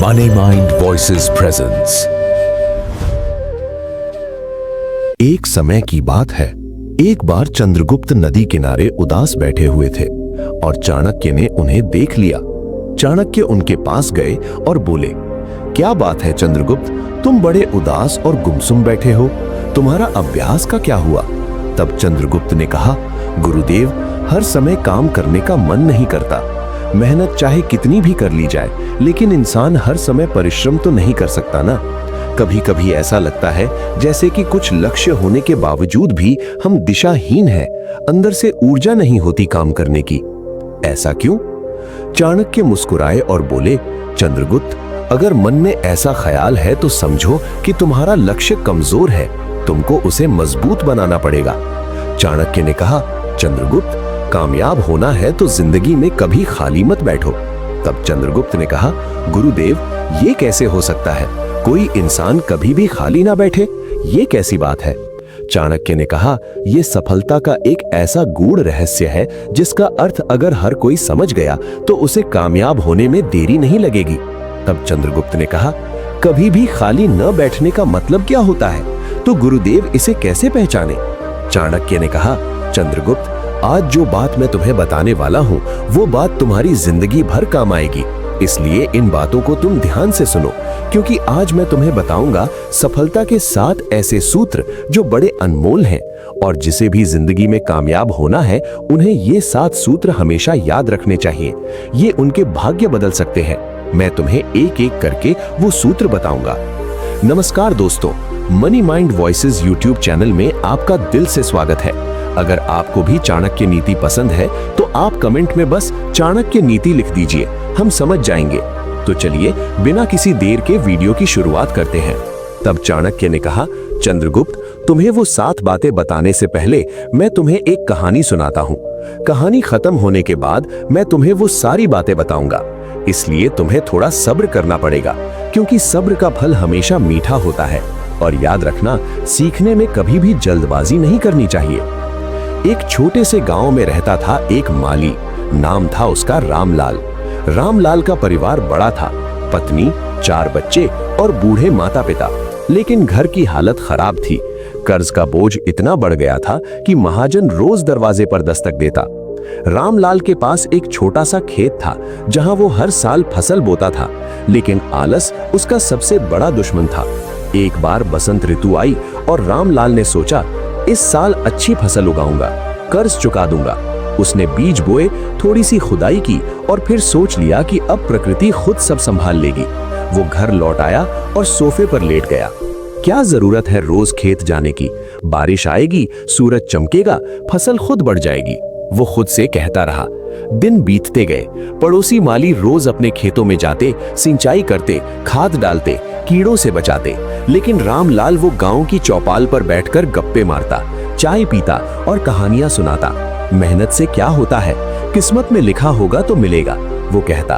Money mind voices presence. एक समय की बात है, एक बार चंद्रगुप्त नदी किनारे उदास बैठे हुए थे और चाणक्य ने उन्हें देख लिया। चाणक्य उनके पास गए और बोले, क्या बात है चंद्रगुप्त, तुम बड़े उदास और गुमसुम बैठे हो, तुम्हारा अभ्यास का क्या हुआ? तब चंद्रगुप्त ने कहा, गुरुदेव, हर समय काम करने का मन नहीं करता। मेहनत चाहे कितनी भी कर ली जाए, लेकिन इंसान हर समय परिश्रम तो नहीं कर सकता ना। कभी कभी ऐसा लगता है जैसे कि कुछ लक्ष्य होने के बावजूद भी हम दिशाहीन हैं, अंदर से ऊर्जा नहीं होती काम करने की। ऐसा क्यों? चाणक्य मुस्कुराए और बोले, चंद्रगुप्त, अगर मन में ऐसा ख्याल है तो समझो कि तुम्हारा लक्ष्य कमजोर है, तुमको उसे मजबूत बनाना पड़ेगा। चाणक्य ने कहा, चंद्रगुप्त, कामयाब होना है तो जिंदगी में कभी खाली मत बैठो। तब चंद्रगुप्त ने कहा, गुरुदेव, ये कैसे हो सकता है? कोई इंसान कभी भी खाली ना बैठे, ये कैसी बात है? चाणक्य ने कहा, यह सफलता का एक ऐसा गूढ़ रहस्य है जिसका अर्थ अगर हर कोई समझ गया तो उसे कामयाब होने में देरी नहीं लगेगी। तब चंद्रगुप्त ने कहा, कभी भी खाली न बैठने का मतलब क्या होता है? तो गुरुदेव इसे कैसे पहचाने? चाणक्य ने कहा, चंद्रगुप्त, आज जो बात मैं तुम्हें बताने वाला हूँ वो बात तुम्हारी जिंदगी भर काम आएगी, इसलिए इन बातों को तुम ध्यान से सुनो, क्योंकि आज मैं तुम्हें बताऊंगा सफलता के 7 ऐसे सूत्र जो बड़े अनमोल हैं, और जिसे भी जिंदगी में कामयाब होना है उन्हें ये 7 सूत्र हमेशा याद रखने चाहिए। ये उनके भाग्य बदल सकते हैं। मैं तुम्हें एक एक करके वो सूत्र बताऊंगा। नमस्कार दोस्तों, money mind voices YouTube channel में आपका दिल से स्वागत है। अगर आपको भी चाणक्य नीति पसंद है तो आप कमेंट में बस चाणक्य नीति लिख दीजिए, हम समझ जाएंगे। तो चलिए बिना किसी देर के वीडियो की शुरुआत करते हैं। तब चाणक्य ने कहा, चंद्रगुप्त, तुम्हें वो 7 बातें बताने से पहले मैं तुम्हें एक कहानी सुनाता हूँ। कहानी खत्म होने के बाद मैं तुम्हें वो सारी बातें बताऊंगा, इसलिए तुम्हें थोड़ा सब्र करना पड़ेगा, क्योंकि सब्र का फल हमेशा मीठा होता है। और याद रखना, सीखने में कभी भी जल्दबाजी नहीं करनी चाहिए। एक छोटे से गांव में रहता था एक माली, नाम था उसका रामलाल। रामलाल का परिवार बड़ा था, पत्नी, 4 बच्चे और बूढ़े माता पिता, लेकिन घर की हालत खराब थी। कर्ज का बोझ इतना बढ़ गया था कि महाजन रोज दरवाजे पर दस्तक देता। रामलाल के पास एक छोटा सा खेत था जहां वो हर साल फसल बोता था, लेकिन आलस उसका सबसे बड़ा दुश्मन था। एक बार बसंत ऋतु आई और रामलाल ने सोचा, इस साल अच्छी फसल उगाऊंगा, कर्ज चुका दूंगा। उसने बीज बोए, थोड़ी सी खुदाई की और फिर सोच लिया कि अब प्रकृति खुद सब संभाल लेगी। वो घर लौट आया और सोफे पर लेट गया। क्या जरूरत है रोज खेत जाने की? बारिश आएगी, सूरज चमकेगा, फसल खुद बढ़ जाएगी, वो खुद से कहता रहा। दिन बीतते गए। पड़ोसी माली रोज अपने खेतों में जाते, सिंचाई करते, खाद डालते, कीड़ों से बचाते, लेकिन रामलाल वो गांव की चौपाल पर बैठकर गप्पे मारता, चाय पीता और कहानियां सुनाता। मेहनत से क्या होता है, किस्मत में लिखा होगा तो मिलेगा, वो कहता।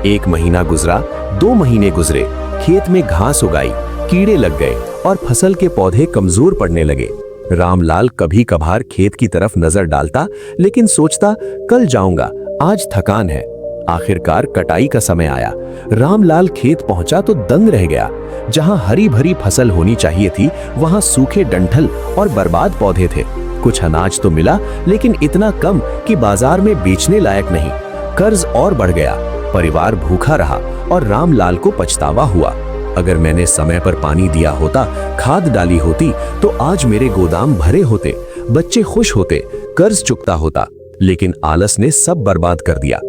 1 महीना गुजरा, 2 महीने गुजरे, खेत में घास उगाई, कीड़े लग गए और फसल के पौधे कमजोर पड़ने लगे। रामलाल कभी कभार खेत की तरफ नजर डालता, लेकिन सोचता, कल जाऊंगा, आज थकान है। आखिरकार कटाई का समय आया। रामलाल खेत पहुंचा तो दंग रह गया। जहां हरी भरी फसल होनी चाहिए थी, वहां सूखे डंठल और बर्बाद पौधे थे। कुछ अनाज तो मिला, लेकिन इतना कम कि बाजार में बेचने लायक नहीं। कर्ज और बढ़ गया, परिवार भूखा रहा और रामलाल को पछतावा हुआ। अगर मैंने समय पर पानी दिया होता, खाद डाली होती, तो आज मेरे गोदाम भरे होते, बच्चे खुश होते, कर्ज चुकता होता, लेकिन आलस ने सब बर्बाद कर दिया।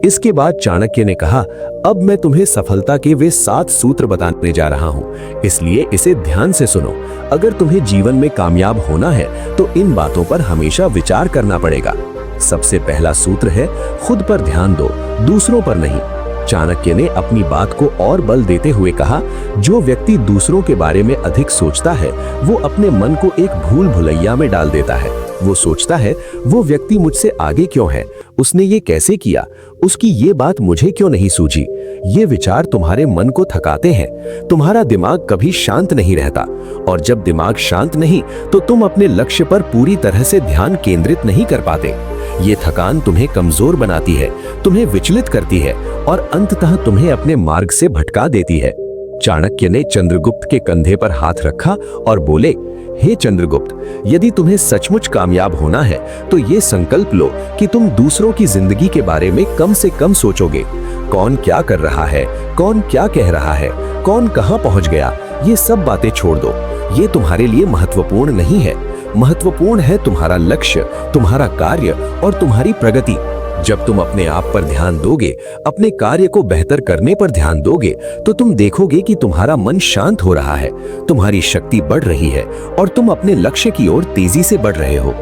इसके बाद चाणक्य ने कहा, अब मैं तुम्हें सफलता के वे 7 सूत्र बताने जा रहा हूं, इसलिए इसे ध्यान से सुनो। अगर तुम्हें जीवन में कामयाब होना है तो इन बातों पर हमेशा विचार करना पड़ेगा। सबसे पहला सूत्र है, खुद पर ध्यान दो, दूसरों पर नहीं। चाणक्य ने अपनी बात को और बल देते हुए कहा, जो व्यक्ति दूसरों के बारे में अधिक सोचता है वो अपने मन को एक भूल भुलैया में डाल देता है। वो सोचता है, वो व्यक्ति मुझसे आगे क्यों है, उसने ये कैसे किया, उसकी ये बात मुझे क्यों नहीं सूझी। ये विचार तुम्हारे मन को थकाते हैं। तुम्हारा दिमाग कभी शांत नहीं रहता, और जब दिमाग शांत नहीं तो तुम अपने लक्ष्य पर पूरी तरह से ध्यान केंद्रित नहीं कर पाते। ये थकान तुम्हें कमजोर बनाती है, तुम्हें विचलित करती है और अंततः तुम्हें अपने मार्ग से भटका देती है। चाणक्य ने चंद्रगुप्त के कंधे पर हाथ रखा और बोले, हे चंद्रगुप्त, यदि तुम्हें सचमुच कामयाब होना है तो ये संकल्प लो कि तुम दूसरों की जिंदगी के बारे में कम से कम सोचोगे। कौन क्या कर रहा है, कौन क्या कह रहा है, कौन कहां पहुंच गया, ये सब बातें छोड़ दो। ये तुम्हारे लिए महत्वपूर्ण नहीं है। महत्वपूर्ण है तुम्हारा लक्ष्य, तुम्हारा कार्य और तुम्हारी प्रगति। जब तुम अपने आप पर ध्यान दोगे, अपने कार्य को बेहतर करने पर ध्यान दोगे, तो तुम देखोगे कि तुम्हारा मन शांत हो रहा है, तुम्हारी शक्ति बढ़ रही है और तुम अपने लक्ष्य की ओर तेजी से बढ़ रहे हो।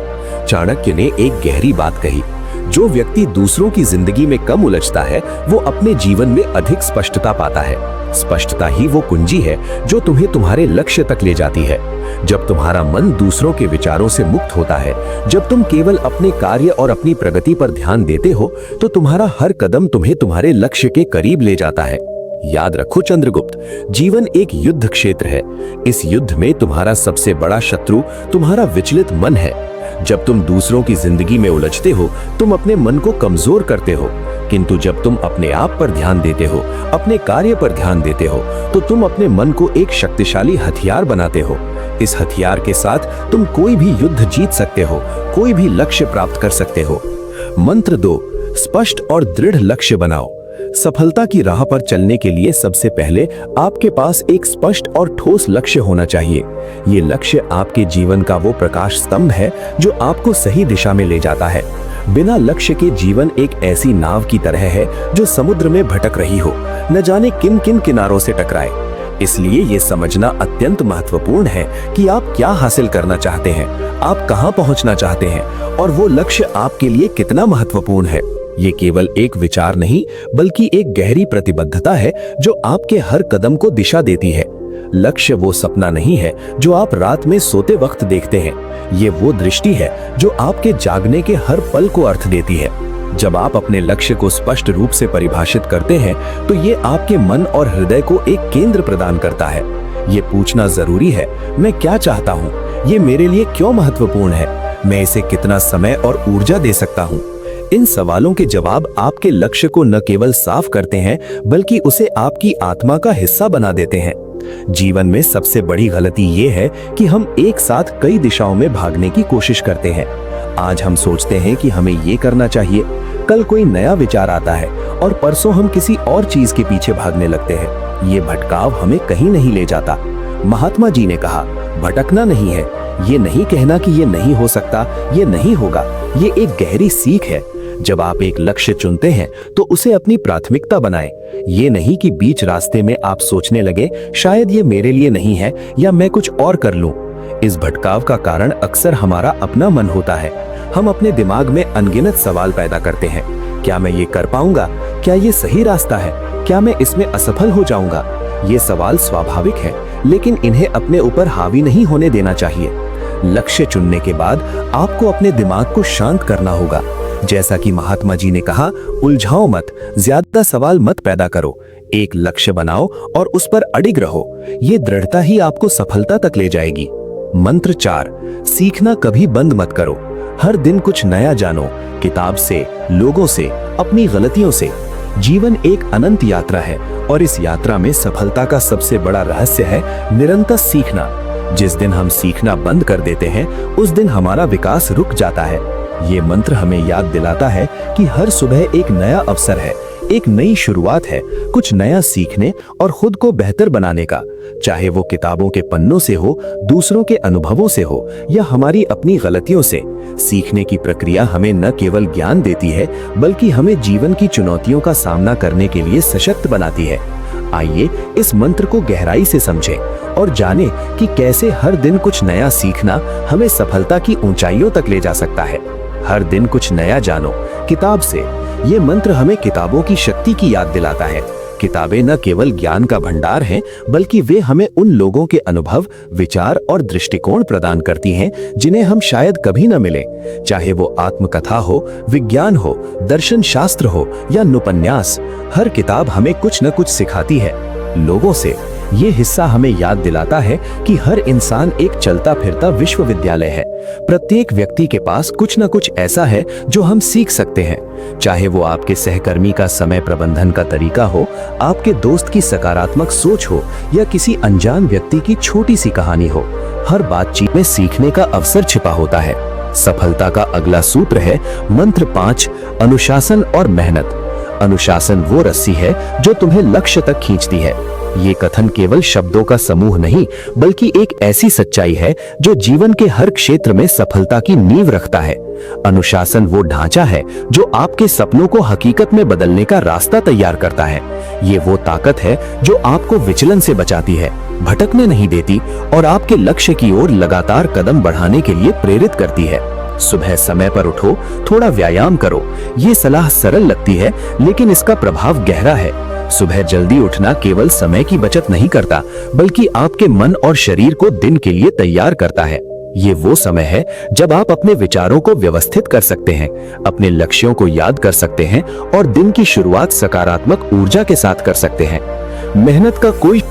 चाणक्य ने एक गहरी बात कही, जो व्यक्ति दूसरों की जिंदगी में कम उलझता है वो अपने जीवन में अधिक स्पष्टता पाता है। स्पष्टता ही वो कुंजी है जो तुम्हें तुम्हारे लक्ष्य तक ले जाती है। जब तुम्हारा मन दूसरों के विचारों से मुक्त होता है, जब तुम केवल अपने कार्य और अपनी प्रगति पर ध्यान देते हो, तो तुम्हारा हर कदम तुम्हें तुम्हारे लक्ष्य के करीब ले जाता है। याद रखो चंद्रगुप्त, जीवन एक युद्ध क्षेत्र है। इस युद्ध में तुम्हारा सबसे बड़ा शत्रु तुम्हारा विचलित मन है। जब तुम दूसरों की जिंदगी में उलझते हो, तुम अपने मन को कमजोर करते हो, किंतु जब तुम अपने आप पर ध्यान देते हो, अपने कार्य पर ध्यान देते हो, तो तुम अपने मन को एक शक्तिशाली हथियार बनाते हो। इस हथियार के साथ तुम कोई भी युद्ध जीत सकते हो, कोई भी लक्ष्य प्राप्त कर सकते हो। मंत्र 2, स्पष्ट और दृढ़ लक्ष्य बनाओ। सफलता की राह पर चलने के लिए सबसे पहले आपके पास एक स्पष्ट और ठोस लक्ष्य होना चाहिए। ये लक्ष्य आपके जीवन का वो प्रकाश स्तंभ है जो आपको सही दिशा में ले जाता है। बिना लक्ष्य के जीवन एक ऐसी नाव की तरह है जो समुद्र में भटक रही हो, न जाने किन किन किनारों से टकराए। इसलिए ये समझना अत्यंत महत्वपूर्ण है कि आप क्या हासिल करना चाहते हैं, आप कहां पहुंचना चाहते हैं और वो लक्ष्य आपके लिए कितना महत्वपूर्ण है। ये केवल एक विचार नहीं, बल्कि एक गहरी प्रतिबद्धता है जो आपके हर कदम को दिशा देती है। लक्ष्य वो सपना नहीं है जो आप रात में सोते वक्त देखते हैं। ये वो दृष्टि है जो आपके जागने के हर पल को अर्थ देती है। जब आप अपने लक्ष्य को स्पष्ट रूप से परिभाषित करते हैं, तो ये आपके मन और हृदय को एक केंद्र प्रदान करता है। ये पूछना जरूरी है, मैं क्या चाहता हूँ, ये मेरे लिए क्यों महत्वपूर्ण है, मैं इसे कितना समय और ऊर्जा दे सकता हूँ। इन सवालों के जवाब आपके लक्ष्य को न केवल साफ करते हैं, बल्कि उसे आपकी आत्मा का हिस्सा बना देते हैं। जीवन में सबसे बड़ी गलती ये है कि हम एक साथ कई दिशाओं में भागने की कोशिश करते हैं। आज हम सोचते हैं कि हमें ये करना चाहिए, कल कोई नया विचार आता है और परसों हम किसी और चीज के पीछे भागने लगते हैं। ये भटकाव हमें कहीं नहीं ले जाता। महात्मा जी ने कहा, भटकना नहीं है, ये नहीं कहना कि ये नहीं हो सकता, ये नहीं होगा। ये एक गहरी सीख है। जब आप एक लक्ष्य चुनते हैं तो उसे अपनी प्राथमिकता बनाएं। ये नहीं कि बीच रास्ते में आप सोचने लगे, शायद ये मेरे लिए नहीं है या मैं कुछ और कर लूं। इस भटकाव का कारण अक्सर हमारा अपना मन होता है। हम अपने दिमाग में अनगिनत सवाल पैदा करते हैं। क्या मैं ये कर पाऊंगा? क्या ये सही रास्ता है? क्या मैं इसमें असफल हो जाऊंगा? ये सवाल स्वाभाविक है, लेकिन इन्हें अपने ऊपर हावी नहीं होने देना चाहिए। लक्ष्य चुनने के बाद आपको अपने दिमाग को शांत करना होगा। जैसा कि महात्मा जी ने कहा, उलझाओ मत, ज्यादा सवाल मत पैदा करो, एक लक्ष्य बनाओ और उस पर अडिग रहो। ये दृढ़ता ही आपको सफलता तक ले जाएगी। मंत्र 4, सीखना कभी बंद मत करो। हर दिन कुछ नया जानो, किताब से, लोगों से, अपनी गलतियों से। जीवन एक अनंत यात्रा है और इस यात्रा में सफलता का सबसे बड़ा रहस्य है निरंतर सीखना। जिस दिन हम सीखना बंद कर देते हैं, उस दिन हमारा विकास रुक जाता है। ये मंत्र हमें याद दिलाता है कि हर सुबह एक नया अवसर है, एक नई शुरुआत है, कुछ नया सीखने और खुद को बेहतर बनाने का। चाहे वो किताबों के पन्नों से हो, दूसरों के अनुभवों से हो या हमारी अपनी गलतियों से। सीखने की प्रक्रिया हमें न केवल ज्ञान देती है, बल्कि हमें जीवन की चुनौतियों का सामना करने के लिए सशक्त बनाती है। आइए इस मंत्र को गहराई से समझें और जानें कि कैसे हर दिन कुछ नया सीखना हमें सफलता की ऊंचाइयों तक ले जा सकता है। हर दिन कुछ नया जानो, किताब से। ये मंत्र हमें किताबों की शक्ति की याद दिलाता है। किताबें न केवल ज्ञान का भंडार हैं, बल्कि वे हमें उन लोगों के अनुभव, विचार और दृष्टिकोण प्रदान करती हैं जिन्हें हम शायद कभी न मिले। चाहे वो आत्मकथा हो, विज्ञान हो, दर्शन शास्त्र हो या नुपन्यास, हर किताब हमें कुछ न कुछ सिखाती है। लोगों से ये हिस्सा हमें याद दिलाता है कि हर इंसान एक चलता फिरता विश्वविद्यालय है। प्रत्येक व्यक्ति के पास कुछ न कुछ ऐसा है जो हम सीख सकते हैं। चाहे वो आपके सहकर्मी का समय प्रबंधन का तरीका हो, आपके दोस्त की सकारात्मक सोच हो या किसी अनजान व्यक्ति की छोटी सी कहानी हो, हर बातचीत में सीखने का अवसर छिपा होता है। सफलता का अगला सूत्र है मंत्र 5, अनुशासन और मेहनत। अनुशासन वो रस्सी है जो तुम्हें लक्ष्य तक खींचती है। ये कथन केवल शब्दों का समूह नहीं, बल्कि एक ऐसी सच्चाई है जो जीवन के हर क्षेत्र में सफलता की नींव रखता है। अनुशासन वो ढांचा है जो आपके सपनों को हकीकत में बदलने का रास्ता तैयार करता है। ये वो ताकत है जो आपको विचलन से बचाती है, भटकने नहीं देती और आपके लक्ष्य की ओर लगातार कदम बढ़ाने के लिए प्रेरित करती है। सुबह समय पर उठो, थोड़ा व्यायाम करो। ये सलाह सरल लगती है, लेकिन इसका प्रभाव गहरा है। सुबह जल्दी उठना केवल समय की बचत नहीं करता, बल्कि आपके मन और शरीर को दिन के लिए तैयार करता है। ये वो समय है जब आप अपने विचारों को व्यवस्थित कर सकते हैं, अपने लक्ष्यों को याद कर सकते हैं और दिन की शुरुआत सकारात्मक ऊर्जा के साथ कर सकते हैं। मेहनत का कोई